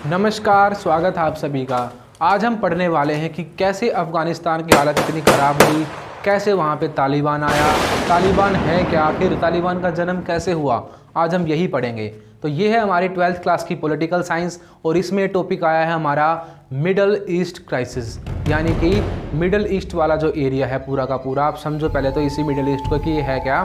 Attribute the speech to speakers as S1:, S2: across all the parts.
S1: नमस्कार, स्वागत है आप सभी का। आज हम पढ़ने वाले हैं कि कैसे अफ़गानिस्तान की हालत इतनी ख़राब हुई, कैसे वहाँ पे तालिबान आया, तालिबान है क्या, आखिर तालिबान का जन्म कैसे हुआ, आज हम यही पढ़ेंगे। तो ये है हमारी 12th क्लास की पॉलिटिकल साइंस और इसमें टॉपिक आया है हमारा मिडल ईस्ट क्राइसिस, यानी कि मिडल ईस्ट वाला जो एरिया है पूरा का पूरा। आप समझो पहले तो इसी मिडल ईस्ट को कि ये है क्या।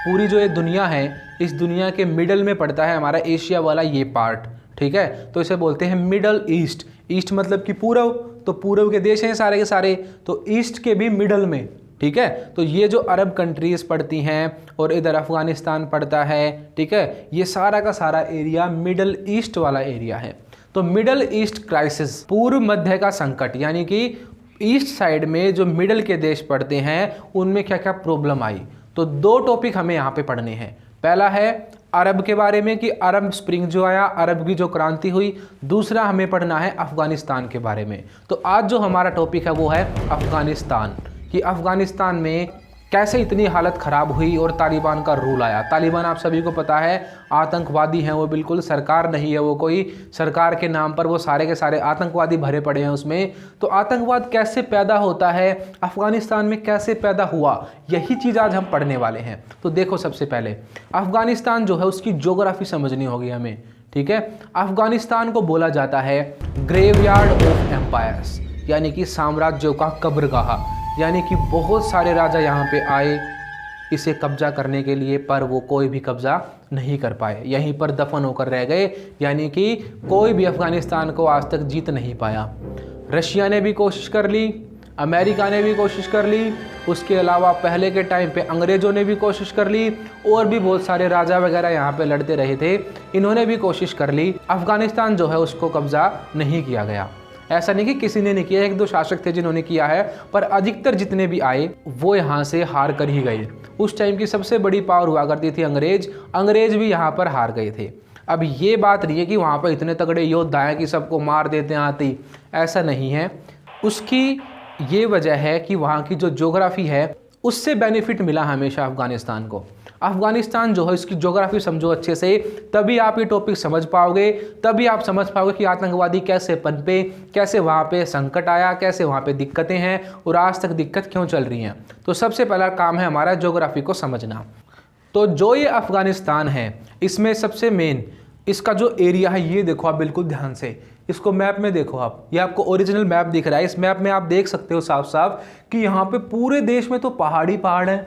S1: पूरी जो ये दुनिया है, इस दुनिया के मिडल में पड़ता है हमारा एशिया वाला ये पार्ट, ठीक है। तो इसे बोलते हैं मिडल ईस्ट। ईस्ट मतलब कि पूर्व, तो पूर्व के देश हैं सारे के सारे, तो ईस्ट के भी मिडल में, ठीक है। तो ये जो अरब कंट्रीज़ पड़ती हैं और इधर अफ़गानिस्तान पड़ता है, ठीक है, ये सारा का सारा एरिया मिडल ईस्ट वाला एरिया है। तो मिडल ईस्ट क्राइसिस, पूर्व मध्य का संकट, यानी कि ईस्ट साइड में जो मिडल के देश पड़ते हैं उनमें क्या क्या प्रॉब्लम आई। तो दो टॉपिक हमें यहाँ पे पढ़ने हैं। पहला है अरब के बारे में कि अरब स्प्रिंग जो आया, अरब की जो क्रांति हुई। दूसरा हमें पढ़ना है अफ़गानिस्तान के बारे में। तो आज जो हमारा टॉपिक है वो है अफ़गानिस्तान, कि अफ़गानिस्तान में कैसे इतनी हालत ख़राब हुई और तालिबान का रूल आया। तालिबान आप सभी को पता है आतंकवादी हैं, वो बिल्कुल सरकार नहीं है, वो कोई सरकार के नाम पर वो सारे के सारे आतंकवादी भरे पड़े हैं उसमें। तो आतंकवाद कैसे पैदा होता है, अफ़गानिस्तान में कैसे पैदा हुआ, यही चीज़ आज हम पढ़ने वाले हैं। तो देखो, सबसे पहले अफ़गानिस्तान जो है उसकी ज्योग्राफी समझनी होगी हमें, ठीक है। अफ़गानिस्तान को बोला जाता है ग्रेवयार्ड ऑफ एम्पायर्स, यानी कि साम्राज्यों का कब्रगाह, यानी कि बहुत सारे राजा यहाँ पे आए इसे कब्जा करने के लिए, पर वो कोई भी कब्जा नहीं कर पाए, यहीं पर दफन होकर रह गए, यानी कि कोई भी अफ़गानिस्तान को आज तक जीत नहीं पाया। रशिया ने भी कोशिश कर ली, अमेरिका ने भी कोशिश कर ली, उसके अलावा पहले के टाइम पे अंग्रेज़ों ने भी कोशिश कर ली, और भी बहुत सारे राजा वगैरह यहाँ पे लड़ते रहे थे, इन्होंने भी कोशिश कर ली। अफ़गानिस्तान जो है उसको कब्जा नहीं किया गया। ऐसा नहीं कि किसी ने नहीं किया, एक दो शासक थे जिन्होंने किया है, पर अधिकतर जितने भी आए वो यहाँ से हार कर ही गए। उस टाइम की सबसे बड़ी पावर हुआ करती थी अंग्रेज भी यहाँ पर हार गए थे। अब ये बात नहीं है कि वहाँ पर इतने तगड़े योद्धा हैं कि सबको मार देते हैं आते ही, ऐसा नहीं है। उसकी ये वजह है कि वहाँ की जो ज्योग्राफी है उससे बेनिफिट मिला हमेशा अफ़गानिस्तान को। अफ़गानिस्तान जो है इसकी ज्योग्राफी समझो अच्छे से, तभी आप ये टॉपिक समझ पाओगे, तभी आप समझ पाओगे कि आतंकवादी कैसे पनपे, कैसे वहाँ पे संकट आया, कैसे वहाँ पे दिक्कतें हैं और आज तक दिक्कत क्यों चल रही हैं। तो सबसे पहला काम है हमारा ज्योग्राफी को समझना। तो जो ये अफ़गानिस्तान है इसमें सबसे मेन इसका जो एरिया है, ये देखो आप बिल्कुल ध्यान से, इसको मैप में देखो आप, ये आपको ओरिजिनल मैप दिख रहा है। इस मैप में आप देख सकते हो साफ साफ कि यहाँ पे पूरे देश में तो पहाड़ी पहाड़ है,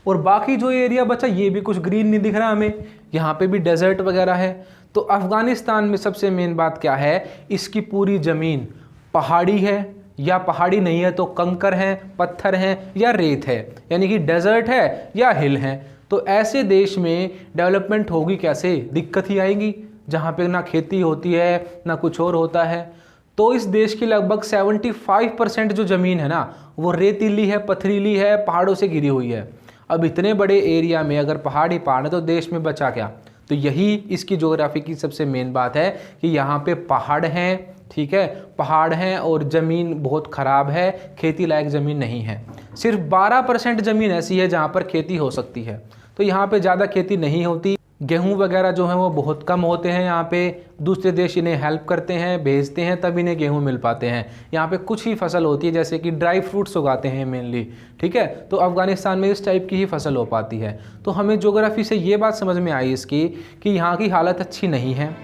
S1: और बाकी जो एरिया बचा ये भी कुछ ग्रीन नहीं दिख रहा हमें, यहाँ पे भी डेजर्ट वगैरह है। तो अफ़गानिस्तान में सबसे मेन बात क्या है, इसकी पूरी ज़मीन पहाड़ी है, या पहाड़ी नहीं है तो कंकर हैं, पत्थर हैं, या रेत है, यानी कि डेजर्ट है या हिल है। तो ऐसे देश में डेवलपमेंट होगी कैसे, दिक्कत ही आएगी, जहाँ पे ना खेती होती है ना कुछ और होता है। तो इस देश की लगभग 75% जो ज़मीन है ना वो रेतीली है, पथरीली है, पहाड़ों से घिरी हुई है। अब इतने बड़े एरिया में अगर पहाड़ ही पहाड़ है तो देश में बचा क्या। तो यही इसकी ज्योग्राफी की सबसे मेन बात है कि यहाँ पे पहाड़ हैं, ठीक है, पहाड़ हैं और ज़मीन बहुत ख़राब है, खेती लायक ज़मीन नहीं है। सिर्फ 12% ज़मीन ऐसी है जहाँ पर खेती हो सकती है। तो यहाँ पे ज़्यादा खेती नहीं होती, गेहूं वगैरह जो है वो बहुत कम होते हैं यहाँ पे। दूसरे देश इन्हें हेल्प करते हैं, भेजते हैं, तब इन्हें गेहूं मिल पाते हैं। यहाँ पे कुछ ही फसल होती है, जैसे कि ड्राई फ्रूट्स उगाते हैं मेनली, ठीक है। तो अफ़गानिस्तान में इस टाइप की ही फसल हो पाती है। तो हमें ज्योग्राफी से ये बात समझ में आई इसकी कि यहाँ की हालत अच्छी नहीं है।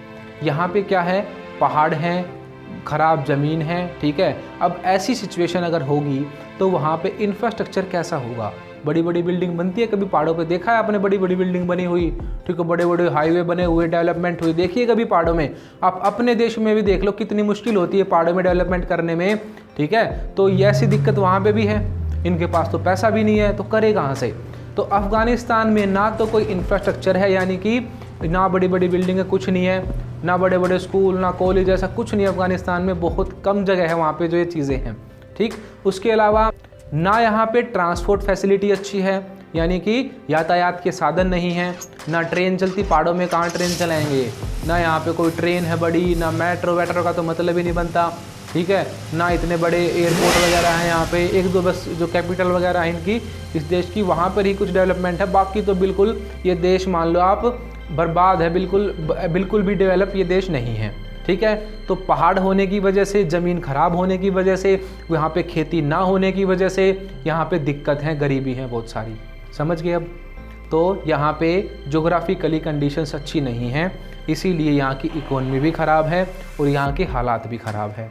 S1: यहाँ पे क्या है, पहाड़ हैं, ख़राब ज़मीन है, ठीक है। अब ऐसी सिचुएशन अगर होगी तो वहाँ पे इंफ्रास्ट्रक्चर कैसा होगा। बड़ी बड़ी बिल्डिंग बनती है, कभी पहाड़ों पे देखा है आपने बड़ी बड़ी बिल्डिंग बनी हुई, ठीक है, बड़े बड़े हाईवे बने हुए, डेवलपमेंट हुई, देखिए कभी पहाड़ों में। आप अपने देश में भी देख लो कितनी मुश्किल होती है पहाड़ों में डेवलपमेंट करने में, ठीक है। तो ये ऐसी दिक्कत वहाँ पे भी है, इनके पास तो पैसा भी नहीं है, तो करे कहाँ से। तो अफ़गानिस्तान में ना तो कोई इंफ्रास्ट्रक्चर है, यानी कि ना बड़ी बड़ी बिल्डिंग है, कुछ नहीं है, ना बड़े बड़े स्कूल, ना कॉलेज, ऐसा कुछ नहीं है अफ़गानिस्तान में। बहुत कम जगह है वहाँ पे जो ये चीज़ें हैं, ठीक। उसके अलावा ना यहाँ पे ट्रांसपोर्ट फैसिलिटी अच्छी है, यानी कि यातायात के साधन नहीं हैं, ना ट्रेन चलती, पहाड़ों में कहाँ ट्रेन चलाएंगे, ना यहाँ पे कोई ट्रेन है बड़ी, ना मेट्रो वेट्रो का तो मतलब ही नहीं बनता, ठीक है, ना इतने बड़े एयरपोर्ट वगैरह हैं यहाँ पे। एक दो बस जो कैपिटल वगैरह है इनकी इस देश की, वहाँ पर ही कुछ डेवलपमेंट है, बाकी तो बिल्कुल ये देश मान लो आप बर्बाद है, बिल्कुल भी डेवलप ये देश नहीं है। ठीक है। तो पहाड़ होने की वजह से, ज़मीन खराब होने की वजह से, यहाँ पे खेती ना होने की वजह से यहाँ पे दिक्कत है, गरीबी है बहुत सारी। समझ गए अब? तो यहाँ पे जोग्राफिकली कंडीशंस अच्छी नहीं हैं, इसीलिए यहाँ की इकोनॉमी भी ख़राब है और यहाँ के हालात भी ख़राब है।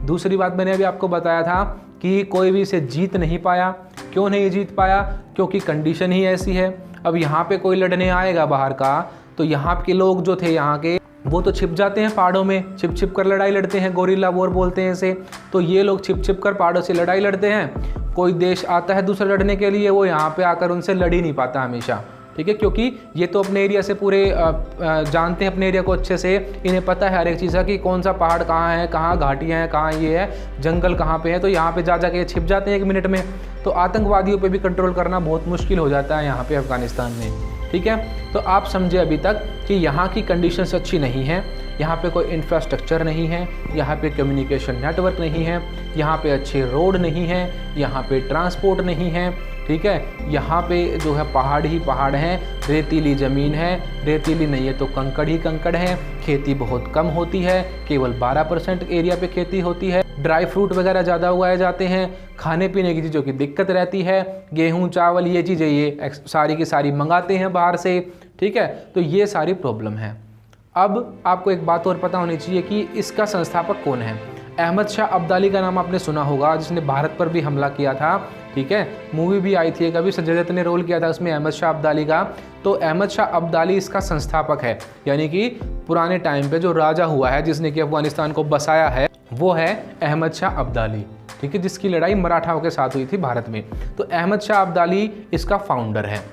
S1: दूसरी बात मैंने अभी आपको बताया था कि कोई भी इसे जीत नहीं पाया। क्यों नहीं जीत पाया? क्योंकि कंडीशन ही ऐसी है। अब यहाँ पे कोई लड़ने आएगा बाहर का, तो यहाँ के लोग जो थे यहाँ के, वो तो छिप जाते हैं पहाड़ों में, छिप छिप कर लड़ाई लड़ते हैं, गोरिल्ला वॉर बोलते हैं इसे। तो ये लोग छिप छिप कर पहाड़ों से लड़ाई लड़ते हैं। कोई देश आता है दूसरा लड़ने के लिए, वो यहाँ पे आकर उनसे लड़ ही नहीं पाता हमेशा, ठीक है, क्योंकि ये तो अपने एरिया से पूरे जानते हैं अपने एरिया को अच्छे से, इन्हें पता है हर एक चीज़ का कि कौन सा पहाड़ कहाँ है, कहाँ घाटियाँ हैं, कहाँ ये है, जंगल कहाँ पे है। तो यहाँ पे जा के छिप जाते हैं 1 मिनट में। तो आतंकवादियों पे भी कंट्रोल करना बहुत मुश्किल हो जाता है यहाँ पे अफगानिस्तान में, ठीक है। तो आप समझे अभी तक कि यहाँ की कंडीशंस अच्छी नहीं हैं, यहाँ पे कोई इंफ्रास्ट्रक्चर नहीं है, यहाँ पे कम्युनिकेशन नेटवर्क नहीं है, यहाँ पे अच्छे रोड नहीं है, यहाँ पे ट्रांसपोर्ट नहीं है, ठीक है। यहाँ पे जो है पहाड़ ही पहाड़ हैं, रेतीली ज़मीन है, रेतीली नहीं है तो कंकड़ ही कंकड़ है, खेती बहुत कम होती है, केवल 12% एरिया पे खेती होती है, ड्राई फ्रूट वगैरह ज़्यादा उगाए जाते हैं, खाने पीने की चीज़ों की दिक्कत रहती है, गेहूँ चावल ये चीज़ें ये सारी की सारी मंगाते हैं बाहर से, ठीक है। तो ये सारी प्रॉब्लम है। अब आपको एक बात और पता होनी चाहिए कि इसका संस्थापक कौन है। अहमद शाह अब्दाली का नाम आपने सुना होगा, जिसने भारत पर भी हमला किया था, ठीक है। मूवी भी आई थी, कभी संजय दत्त ने रोल किया था उसमें अहमद शाह अब्दाली का। तो अहमद शाह अब्दाली इसका संस्थापक है, यानी कि पुराने टाइम पे जो राजा हुआ है जिसने कि अफगानिस्तान को बसाया है, वो है अहमद शाह अब्दाली, ठीक है, जिसकी लड़ाई मराठाओं के साथ हुई थी भारत में। तो अहमद शाह अब्दाली इसका फाउंडर है।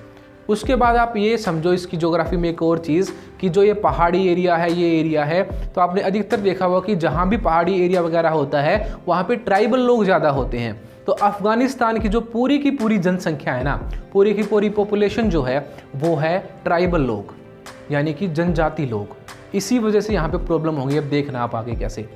S1: उसके बाद आप ये समझो इसकी ज्योग्राफी में एक और चीज़ कि जो ये पहाड़ी एरिया है, ये एरिया है, तो आपने अधिकतर देखा होगा कि जहाँ भी पहाड़ी एरिया वगैरह होता है वहाँ पे ट्राइबल लोग ज़्यादा होते हैं। तो अफ़गानिस्तान की जो पूरी की पूरी जनसंख्या है ना, पूरी की पूरी पॉपुलेशन जो है वो है ट्राइबल लोग, यानी कि जनजाति लोग। इसी वजह से यहाँ पे प्रॉब्लम होगी। अब देखना आप आगे कैसे।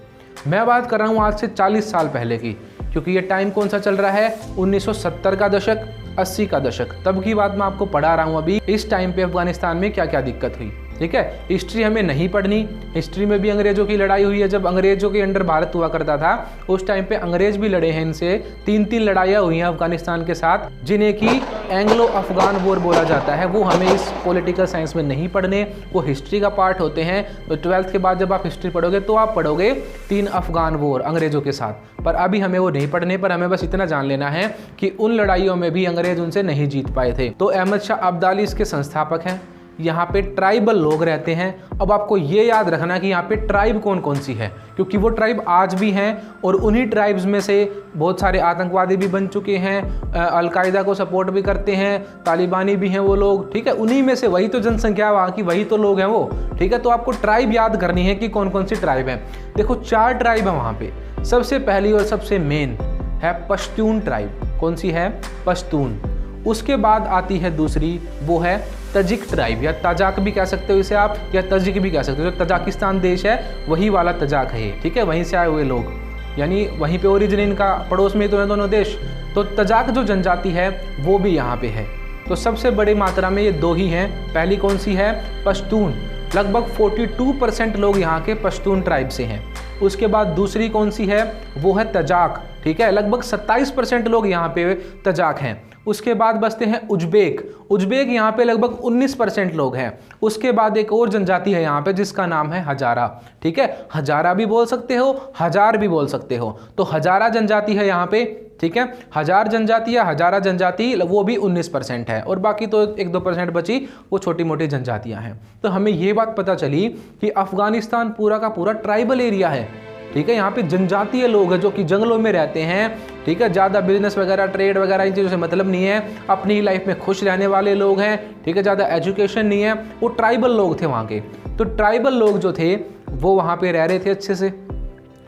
S1: मैं बात कर रहा हूँ आज से 40 साल पहले की, क्योंकि ये टाइम कौन सा चल रहा है, 1970 का दशक, 80 का दशक, तब की बात मैं आपको पढ़ा रहा हूँ अभी। इस टाइम पे अफगानिस्तान में क्या क्या दिक्कत हुई, ठीक है। हिस्ट्री हमें नहीं पढ़नी, हिस्ट्री में भी अंग्रेजों की लड़ाई हुई है। जब अंग्रेजों के अंडर भारत हुआ करता था उस टाइम पे अंग्रेज भी लड़े हैं इनसे, 3 लड़ाइयाँ हुई हैं अफगानिस्तान के साथ, जिन्हें कि एंग्लो अफगान वॉर बोला जाता है। वो हमें इस पॉलिटिकल साइंस में नहीं पढ़ने, वो हिस्ट्री का पार्ट होते हैं। तो 12th के बाद जब आप हिस्ट्री पढ़ोगे तो आप पढ़ोगे 3 अफगान वॉर अंग्रेजों के साथ, पर अभी हमें वो नहीं पढ़ने। पर हमें बस इतना जान लेना है कि उन लड़ाइयों में भी अंग्रेज उनसे नहीं जीत पाए थे। तो अहमद शाह अब्दाली इसके संस्थापक हैं। यहाँ पे ट्राइबल लोग रहते हैं। अब आपको ये याद रखना कि यहाँ पे ट्राइब कौन कौन सी है, क्योंकि वो ट्राइब आज भी हैं और उन्हीं ट्राइब्स में से बहुत सारे आतंकवादी भी बन चुके हैं, अलकायदा को सपोर्ट भी करते हैं, तालिबानी भी हैं वो लोग, ठीक है। उन्हीं में से वही तो जनसंख्या वहाँ की, वही तो लोग हैं वो, ठीक है। तो आपको ट्राइब याद करनी है कि कौन कौन सी ट्राइब है। देखो 4 ट्राइब है वहाँ पे। सबसे पहली और सबसे मेन है पश्तून ट्राइब। कौन सी है? पश्तून। उसके बाद आती है दूसरी, वो है तजिक ट्राइब, या तजाक भी कह सकते हो इसे आप, या तजिक भी कह सकते हो। जो तजाकिस्तान देश है वही वाला तजाक है, ठीक है, वहीं से आए हुए लोग, यानी वहीं पे ओरिजिन इनका, पड़ोस में तो है दोनों देश। तो तजाक जो जनजाति है वो भी यहाँ पे है। तो सबसे बड़ी मात्रा में ये 2 ही हैं। पहली कौन सी है? पश्तून। लगभग 42% लोग यहाँ के पश्तून ट्राइब से हैं। उसके बाद दूसरी कौन सी है? वो है तजाक, ठीक है, लगभग 27% लोग यहाँ पे तजाक हैं। उसके बाद बसते हैं उज्बेक। उज्बेक यहाँ पे लगभग 19% लोग हैं। उसके बाद एक और जनजाति है यहाँ पे जिसका नाम है हजारा, ठीक है। हजारा भी बोल सकते हो, हजार भी बोल सकते हो। तो हजारा जनजाति है यहाँ पे, ठीक है। हजार जनजाति या हजारा जनजाति वो भी 19% है, और बाकी तो 1-2% बची, वो छोटी मोटी जनजातियाँ हैं। तो हमें ये बात पता चली कि अफगानिस्तान पूरा का पूरा ट्राइबल एरिया है, ठीक है। यहाँ पे जनजातीय लोग हैं जो कि जंगलों में रहते हैं, ठीक है। ज़्यादा बिजनेस वगैरह, ट्रेड वगैरह इन चीज़ों से मतलब नहीं है, अपनी ही लाइफ में खुश रहने वाले लोग हैं, ठीक है। ज़्यादा एजुकेशन नहीं है, वो ट्राइबल लोग थे वहाँ के। तो ट्राइबल लोग जो थे वो वहाँ पे रह रहे थे अच्छे से,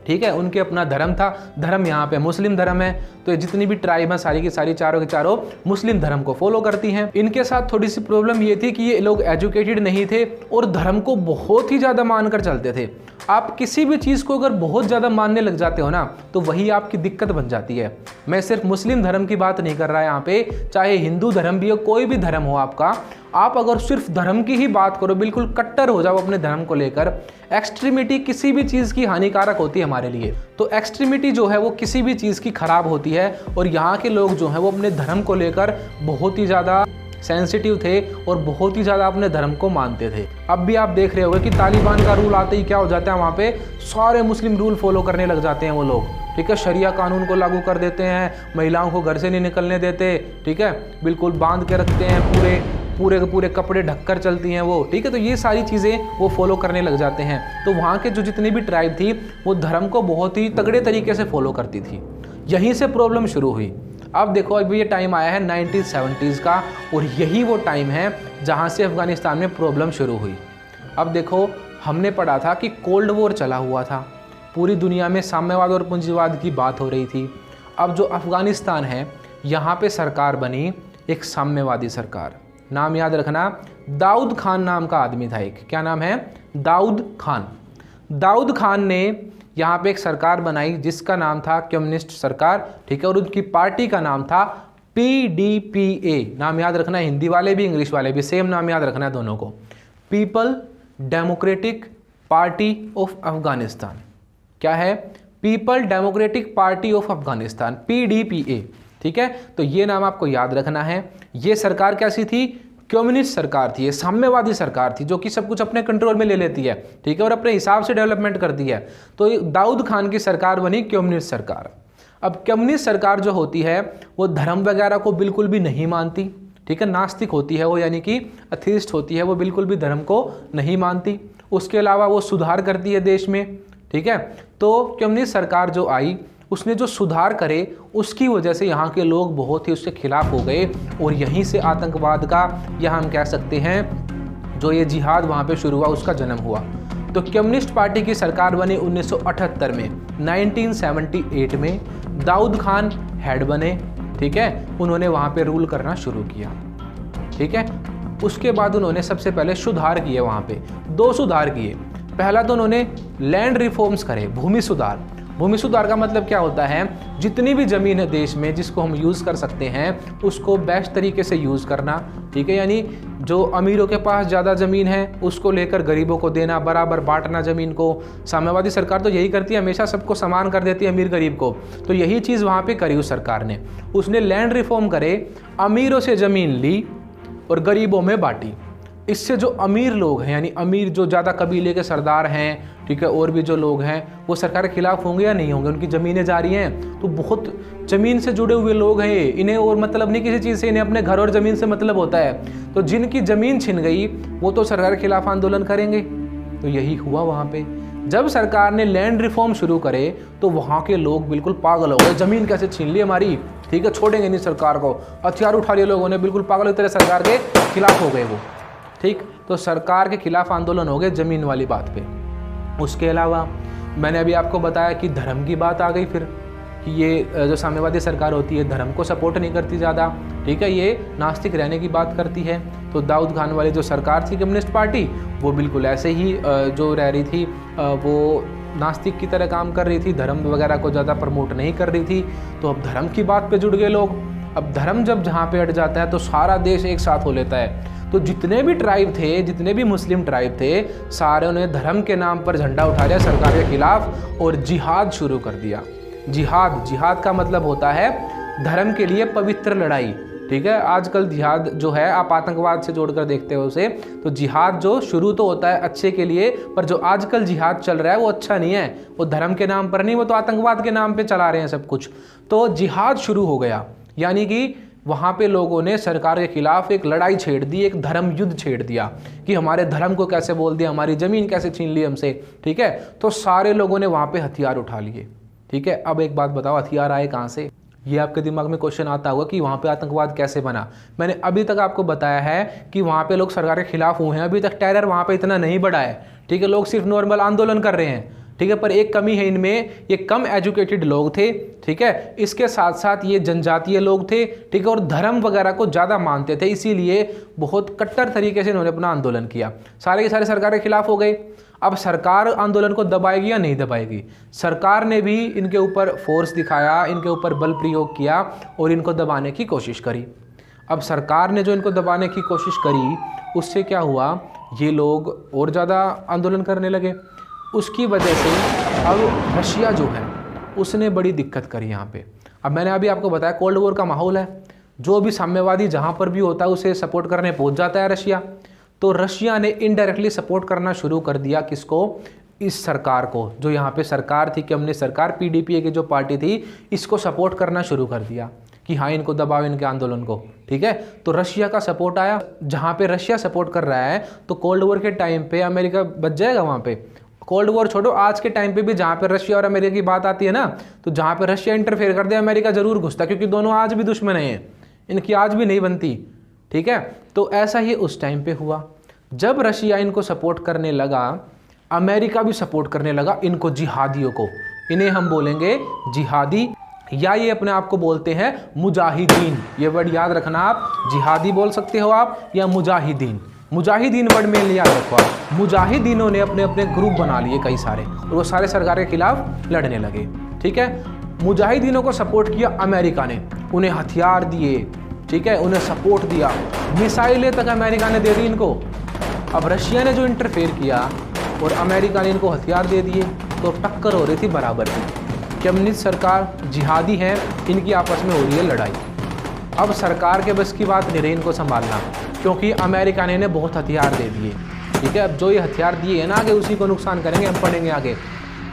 S1: ठीक है। उनके अपना धर्म था, धर्म यहाँ पे मुस्लिम धर्म है। तो जितनी भी ट्राइब हैं सारी की सारी, चारों के चारों मुस्लिम धर्म को फॉलो करती हैं। इनके साथ थोड़ी सी प्रॉब्लम ये थी कि ये लोग एजुकेटेड नहीं थे और धर्म को बहुत ही ज़्यादा मानकर चलते थे। आप किसी भी चीज़ को अगर बहुत ज़्यादा मानने लग जाते हो ना, तो वही आपकी दिक्कत बन जाती है। मैं सिर्फ मुस्लिम धर्म की बात नहीं कर रहा यहाँ पे, चाहे हिंदू धर्म भी हो, कोई भी धर्म हो आपका, आप अगर सिर्फ धर्म की ही बात करो, बिल्कुल कट्टर हो जाओ अपने धर्म को लेकर, एक्सट्रीमिटी किसी भी चीज़ की हानिकारक होती है हमारे लिए। तो एक्सट्रीमिटी जो है वो किसी भी चीज़ की खराब होती है, और यहाँ के लोग जो हैं वो अपने धर्म को लेकर बहुत ही ज़्यादा सेंसिटिव थे और बहुत ही ज़्यादा अपने धर्म को मानते थे। अब भी आप देख रहे होंगे कि तालिबान का रूल आते ही क्या हो जाता है, वहाँ पे सारे मुस्लिम रूल फॉलो करने लग जाते हैं वो लोग, ठीक है। शरिया कानून को लागू कर देते हैं, महिलाओं को घर से नहीं निकलने देते, ठीक है, बिल्कुल बांध के रखते हैं, पूरे के पूरे कपड़े ढककर चलती हैं वो, ठीक है। तो ये सारी चीज़ें वो फॉलो करने लग जाते हैं। तो वहाँ के जो जितनी भी ट्राइब थी वो धर्म को बहुत ही तगड़े तरीके से फॉलो करती थी। यहीं से प्रॉब्लम शुरू हुई। अब देखो, अभी ये टाइम आया है 1970s का, और यही वो टाइम है जहाँ से अफ़गानिस्तान में प्रॉब्लम शुरू हुई। अब देखो, हमने पढ़ा था कि कोल्ड वॉर चला हुआ था, पूरी दुनिया में साम्यवाद और पूंजीवाद की बात हो रही थी। अब जो अफ़गानिस्तान है, यहाँ पे सरकार बनी एक साम्यवादी सरकार। नाम याद रखना, दाऊद खान नाम का आदमी था एक। क्या नाम है? दाऊद खान। दाऊद खान ने यहाँ पे एक सरकार बनाई जिसका नाम था कम्युनिस्ट सरकार, ठीक है। और उनकी पार्टी का नाम था PDPA। नाम याद रखना, हिंदी वाले भी इंग्लिश वाले भी सेम नाम याद रखना है दोनों को। People democratic party of Afghanistan. क्या है? People democratic party of Afghanistan, PDPA, ठीक है। तो ये नाम आपको याद रखना है। ये सरकार कैसी थी? कम्युनिस्ट सरकार थी, ये साम्यवादी सरकार थी, जो कि सब कुछ अपने कंट्रोल में ले लेती है, ठीक है, और अपने हिसाब से डेवलपमेंट करती है। तो दाऊद खान की सरकार बनी कम्युनिस्ट सरकार। अब कम्युनिस्ट सरकार जो होती है वो धर्म वगैरह को बिल्कुल भी नहीं मानती, ठीक है, नास्तिक होती है वो, यानी कि अथीस्ट होती है वो, बिल्कुल भी धर्म को नहीं मानती। उसके अलावा वो सुधार करती है देश में, ठीक है। तो कम्युनिस्ट सरकार जो आई, उसने जो सुधार करे उसकी वजह से यहाँ के लोग बहुत ही उसके खिलाफ हो गए, और यहीं से आतंकवाद का, या हम कह सकते हैं जो ये जिहाद वहाँ पे शुरू हुआ, उसका जन्म हुआ। तो कम्युनिस्ट पार्टी की सरकार बनी 1978 में। 1978 में दाऊद खान हेड बने, ठीक है। उन्होंने वहाँ पे रूल करना शुरू किया, ठीक है। उसके बाद उन्होंने सबसे पहले सुधार किए, वहाँ पे 2 सुधार किए। पहला तो उन्होंने लैंड रिफॉर्म्स करे, भूमि सुधार। भूमि सुधार का मतलब क्या होता है? जितनी भी ज़मीन है देश में जिसको हम यूज़ कर सकते हैं उसको बेस्ट तरीके से यूज़ करना, ठीक है। यानी जो अमीरों के पास ज़्यादा ज़मीन है उसको लेकर गरीबों को देना, बराबर बांटना ज़मीन को। साम्यवादी सरकार तो यही करती है, हमेशा सबको समान कर देती है, अमीर गरीब को। तो यही चीज़ वहाँ पर करी उस सरकार ने। उसने लैंड रिफॉर्म करे, अमीरों से ज़मीन ली और गरीबों में बांटी। इससे जो अमीर लोग हैं, यानी अमीर जो ज़्यादा कबीले के सरदार हैं, ठीक है, और भी जो लोग हैं, वो सरकार के खिलाफ होंगे या नहीं होंगे? उनकी ज़मीनें जा रही हैं, तो बहुत ज़मीन से जुड़े हुए लोग हैं, इन्हें और मतलब नहीं किसी चीज़ से, इन्हें अपने घर और ज़मीन से मतलब होता है। तो जिनकी ज़मीन छिन गई वो तो सरकार के खिलाफ आंदोलन करेंगे। तो यही हुआ वहाँ पे। जब सरकार ने लैंड रिफॉर्म शुरू करे तो वहाँ के लोग बिल्कुल पागल हो गए, ज़मीन कैसे छीन ली हमारी, ठीक है, छोड़ेंगे नहीं सरकार को। हथियार उठा लिए लोगों ने, बिल्कुल पागल की तरह सरकार के खिलाफ हो गए वो, ठीक। तो सरकार के खिलाफ आंदोलन हो गए ज़मीन वाली बात पे। उसके अलावा मैंने अभी आपको बताया कि धर्म की बात आ गई फिर, कि ये जो साम्यवादी सरकार होती है धर्म को सपोर्ट नहीं करती ज़्यादा, ठीक है, ये नास्तिक रहने की बात करती है। तो दाऊद खान वाली जो सरकार थी कम्युनिस्ट पार्टी, वो बिल्कुल ऐसे ही जो रह रही थी, वो नास्तिक की तरह काम कर रही थी, धर्म वगैरह को ज़्यादा प्रमोट नहीं कर रही थी। तो अब धर्म की बात पे जुड़ गए लोग। अब धर्म जब जहाँ पे अट जाता है तो सारा देश एक साथ हो लेता है। तो जितने भी ट्राइब थे, जितने भी मुस्लिम ट्राइब थे, सारे ने धर्म के नाम पर झंडा उठा लिया सरकार के खिलाफ और जिहाद शुरू कर दिया। जिहाद का मतलब होता है धर्म के लिए पवित्र लड़ाई, ठीक है। आजकल जिहाद जो है आप आतंकवाद से जोड़कर देखते हो उसे, तो जिहाद जो शुरू तो होता है अच्छे के लिए, पर जो आजकल जिहाद चल रहा है वो अच्छा नहीं है, वो धर्म के नाम पर नहीं, वो तो आतंकवाद के नाम पे चला रहे हैं सब कुछ। तो जिहाद शुरू हो गया, यानी कि वहाँ पे लोगों ने सरकार के खिलाफ एक लड़ाई छेड़ दी, एक धर्म युद्ध छेड़ दिया कि हमारे धर्म को कैसे बोल दिया, हमारी ज़मीन कैसे छीन ली हमसे, ठीक है। तो सारे लोगों ने वहाँ पे हथियार उठा लिए, ठीक है। अब एक बात बताओ, हथियार आए कहाँ से? ये आपके दिमाग में क्वेश्चन आता होगा कि वहाँ पे आतंकवाद कैसे बना। मैंने अभी तक आपको बताया है कि वहाँ पे लोग सरकार के खिलाफ हुए हैं, अभी तक टेरर वहाँ पे इतना नहीं बढ़ा है, ठीक है। लोग सिर्फ नॉर्मल आंदोलन कर रहे हैं, ठीक है। पर एक कमी है इनमें, ये कम एजुकेटेड लोग थे, ठीक है। इसके साथ साथ ये जनजातीय लोग थे, ठीक है, और धर्म वगैरह को ज़्यादा मानते थे, इसीलिए बहुत कट्टर तरीके से इन्होंने अपना आंदोलन किया। सारे के सारे सरकार के खिलाफ हो गए। अब सरकार आंदोलन को दबाएगी या नहीं दबाएगी? सरकार ने भी इनके ऊपर फोर्स दिखाया, इनके ऊपर बल प्रयोग किया और इनको दबाने की कोशिश करी। अब सरकार ने जो इनको दबाने की कोशिश करी, उससे क्या हुआ, ये लोग और ज़्यादा आंदोलन करने लगे। उसकी वजह से अब रशिया जो है उसने बड़ी दिक्कत करी यहाँ पे। अब मैंने अभी आपको बताया कोल्ड वॉर का माहौल है, जो भी साम्यवादी जहाँ पर भी होता है उसे सपोर्ट करने पहुँच जाता है रशिया। तो रशिया ने इनडायरेक्टली सपोर्ट करना शुरू कर दिया किसको, इस सरकार को। जो यहाँ पे सरकार थी, कम्युनिस्ट सरकार, पीडीपीए की जो पार्टी थी, इसको सपोर्ट करना शुरू कर दिया कि हाँ इनको दबाओ, इनके आंदोलन को। ठीक है, तो रशिया का सपोर्ट आया। जहाँ पे रशिया सपोर्ट कर रहा है तो कोल्ड वॉर के टाइम पे अमेरिका बच जाएगा वहाँ पे। कोल्ड वॉर छोड़ो, आज के टाइम पे भी जहाँ पे रशिया और अमेरिका की बात आती है ना, तो जहाँ पे रशिया इंटरफेयर कर दे अमेरिका जरूर घुसता, क्योंकि दोनों आज भी दुश्मन हैं, इनकी आज भी नहीं बनती। ठीक है, तो ऐसा ही उस टाइम पे हुआ। जब रशिया इनको सपोर्ट करने लगा, अमेरिका भी सपोर्ट करने लगा इनको, जिहादियों को। इन्हें हम बोलेंगे जिहादी, या ये अपने आप को बोलते हैं मुजाहिदीन। ये वर्ड याद रखना आप, जिहादी बोल सकते हो आप या मुजाहिदीन। मुजाहिदीन वर्ड में याद रखो आप। मुजाहिदीनों ने अपने अपने ग्रुप बना लिए कई सारे, और वो सारे सरकार के खिलाफ लड़ने लगे। ठीक है, मुजाहिदीनों को सपोर्ट किया अमेरिका ने, उन्हें हथियार दिए। ठीक है, उन्हें सपोर्ट दिया, मिसाइलें तक अमेरिका ने दे दी इनको। अब रशिया ने जो इंटरफेयर किया और अमेरिका ने इनको हथियार दे दिए, तो टक्कर हो रही थी बराबर की। कम्युनिस्ट सरकार, जिहादी हैं, इनकी आपस में हो रही है लड़ाई। अब सरकार के बस की बात नहीं रही इनको संभालना, क्योंकि अमेरिका ने इन्हें बहुत हथियार दे दिए। ठीक है, अब जो ये हथियार दिए हैं ना, आगे उसी को नुकसान करेंगे, हम पढ़ेंगे आगे।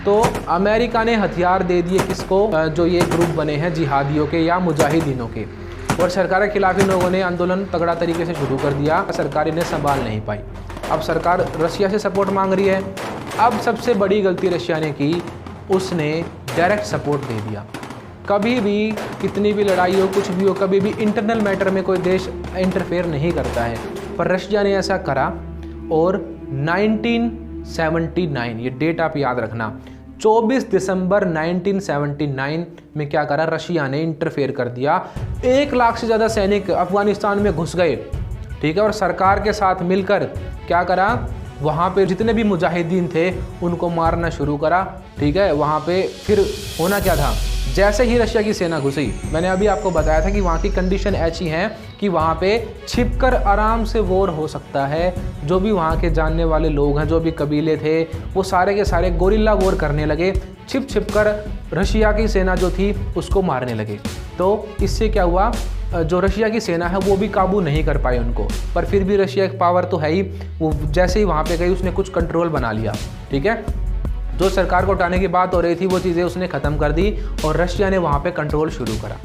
S1: तो अमेरिका ने हथियार दे दिए किसको, जो ये ग्रुप बने हैं जिहादियों के या मुजाहिदीनों के, और सरकार के खिलाफ इन लोगों ने आंदोलन तगड़ा तरीके से शुरू कर दिया। सरकार इन्हें संभाल नहीं पाई। अब सरकार रशिया से सपोर्ट मांग रही है। अब सबसे बड़ी गलती रशिया ने की, उसने डायरेक्ट सपोर्ट दे दिया। कभी भी कितनी भी लड़ाई हो, कुछ भी हो, कभी भी इंटरनल मैटर में कोई देश इंटरफेयर नहीं करता है, पर रशिया ने ऐसा करा। और 1979, ये डेट आप याद रखना, 24 दिसंबर 1979 में क्या करा, रशिया ने इंटरफेयर कर दिया। 1 लाख से ज़्यादा सैनिक अफगानिस्तान में घुस गए। ठीक है, और सरकार के साथ मिलकर क्या करा, वहाँ पे जितने भी मुजाहिदीन थे उनको मारना शुरू करा। ठीक है, वहाँ पे फिर होना क्या था, जैसे ही रशिया की सेना घुसी, मैंने अभी आपको बताया था कि वहाँ की कंडीशन ऐसी है कि वहाँ पे छिपकर आराम से वॉर हो सकता है। जो भी वहाँ के जानने वाले लोग हैं, जो भी कबीले थे, वो सारे के सारे गोरिल्ला वॉर करने लगे, छिप छिप कर रशिया की सेना जो थी उसको मारने लगे। तो इससे क्या हुआ, जो रशिया की सेना है वो भी काबू नहीं कर पाई उनको, पर फिर भी रशिया एक पावर तो है ही, वो जैसे ही वहाँ पे गई उसने कुछ कंट्रोल बना लिया। ठीक है, जो सरकार को उठाने की बात हो रही थी वो चीज़ें उसने ख़त्म कर दी और रशिया ने वहाँ पे कंट्रोल शुरू करा।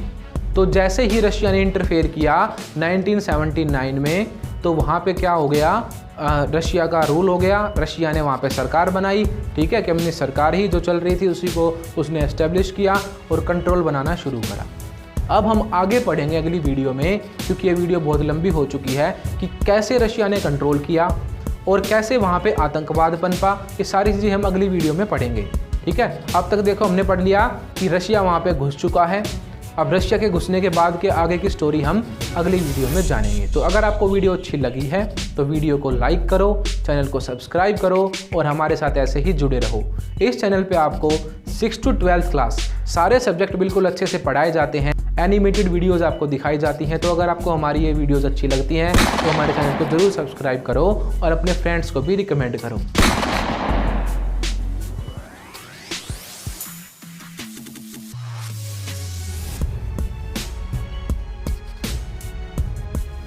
S1: तो जैसे ही रशिया ने इंटरफेयर किया 1979 में, तो वहाँ पे क्या हो गया, रशिया का रूल हो गया। रशिया ने वहाँ पे सरकार बनाई। ठीक है, कम्युनिस्ट सरकार ही जो चल रही थी उसी को उसने एस्टेब्लिश किया और कंट्रोल बनाना शुरू करा। अब हम आगे पढ़ेंगे अगली वीडियो में, क्योंकि ये वीडियो बहुत लंबी हो चुकी है, कि कैसे रशिया ने कंट्रोल किया और कैसे वहाँ पे आतंकवाद पनपा। ये सारी चीज़ें हम अगली वीडियो में पढ़ेंगे। ठीक है, अब तक देखो हमने पढ़ लिया कि रशिया वहाँ पे घुस चुका है। अब रशिया के घुसने के बाद के आगे की स्टोरी हम अगली वीडियो में जानेंगे। तो अगर आपको वीडियो अच्छी लगी है तो वीडियो को लाइक करो, चैनल को सब्सक्राइब करो और हमारे साथ ऐसे ही जुड़े रहो। इस चैनल पे आपको 6 to 12 क्लास सारे सब्जेक्ट बिल्कुल अच्छे से पढ़ाए जाते हैं। एनिमेटेड वीडियोज़ आपको दिखाई जाती हैं। तो अगर आपको हमारी ये वीडियोज़ अच्छी लगती हैं तो हमारे चैनल को ज़रूर सब्सक्राइब करो और अपने फ्रेंड्स को भी रिकमेंड करो।